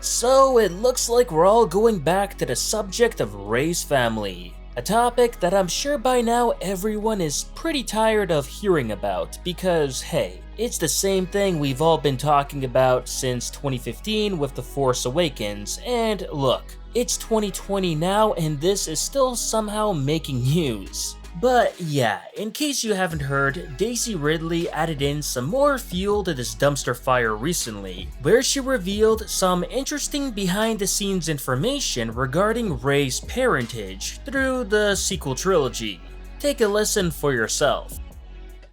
So it looks like we're all going back to the subject of Rey's family. A topic that I'm sure by now everyone is pretty tired of hearing about because, hey, it's the same thing we've all been talking about since 2015 with The Force Awakens, and look, it's 2020 now and this is still somehow making news. But yeah, in case you haven't heard, Daisy Ridley added in some more fuel to this dumpster fire recently, where she revealed some interesting behind-the-scenes information regarding Rey's parentage through the sequel trilogy. Take a listen for yourself.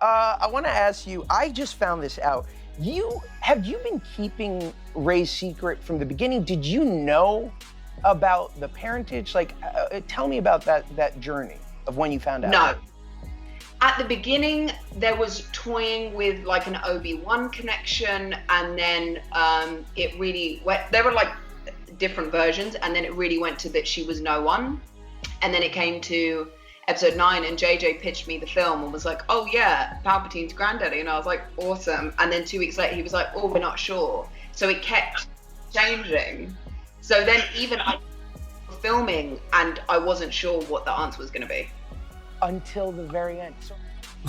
I want to ask you, I just found this out. Have you been keeping Rey's secret from the beginning? Did you know about the parentage? Like, tell me about that journey of when you found out. No. At the beginning, there was toying with like an Obi-Wan connection, and then it really went, there were like different versions, and then it really went to that she was no one. And then it came to episode 9, and JJ pitched me the film and was like, oh yeah, Palpatine's granddaddy. And I was like, awesome. And then 2 weeks later, he was like, oh, we're not sure. So it kept changing. So then even I was filming and I wasn't sure what the answer was going to be. Until the very end.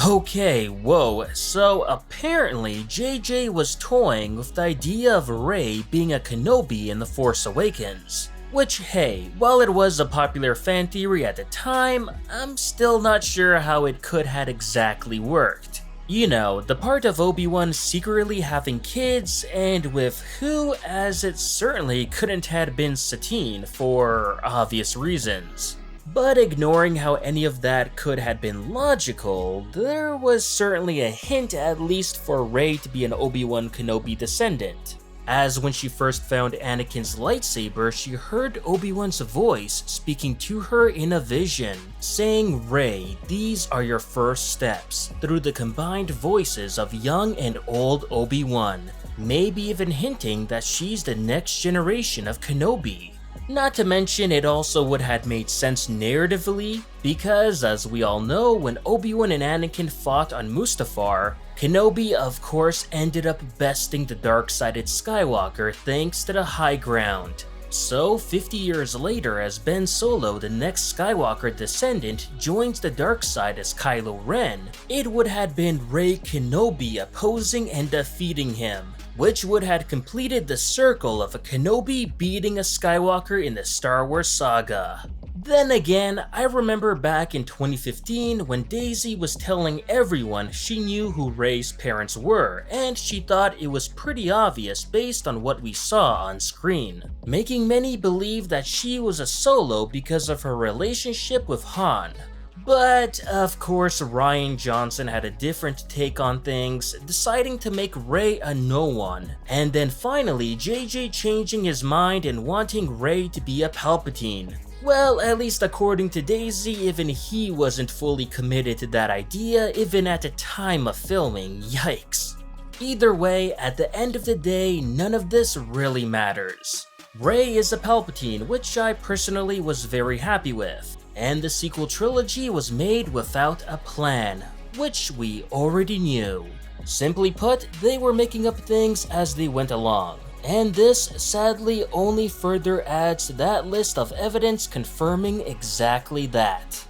Okay, whoa, so apparently JJ was toying with the idea of Rey being a Kenobi in The Force Awakens. Which, hey, while it was a popular fan theory at the time, I'm still not sure how it could have exactly worked. You know, the part of Obi-Wan secretly having kids, and with who, as it certainly couldn't have been Satine for obvious reasons. But ignoring how any of that could have been logical, there was certainly a hint at least for Rey to be an Obi-Wan Kenobi descendant. As when she first found Anakin's lightsaber, she heard Obi-Wan's voice speaking to her in a vision, saying, "Rey, these are your first steps," through the combined voices of young and old Obi-Wan, maybe even hinting that she's the next generation of Kenobi. Not to mention, it also would have made sense narratively, because as we all know, when Obi-Wan and Anakin fought on Mustafar, Kenobi of course ended up besting the dark-sided Skywalker thanks to the high ground. So 50 years later, as Ben Solo, the next Skywalker descendant, joins the dark side as Kylo Ren, it would have been Rey Kenobi opposing and defeating him, which would have completed the circle of a Kenobi beating a Skywalker in the Star Wars saga. Then again, I remember back in 2015 when Daisy was telling everyone she knew who Rey's parents were, and she thought it was pretty obvious based on what we saw on screen, making many believe that she was a Solo because of her relationship with Han. But of course, Rian Johnson had a different take on things, deciding to make Rey a no-one, and then finally JJ changing his mind and wanting Rey to be a Palpatine. Well, at least according to Daisy, even he wasn't fully committed to that idea even at the time of filming, yikes. Either way, at the end of the day, none of this really matters. Rey is a Palpatine, which I personally was very happy with. And the sequel trilogy was made without a plan, which we already knew. Simply put, they were making up things as they went along, and this sadly only further adds to that list of evidence confirming exactly that.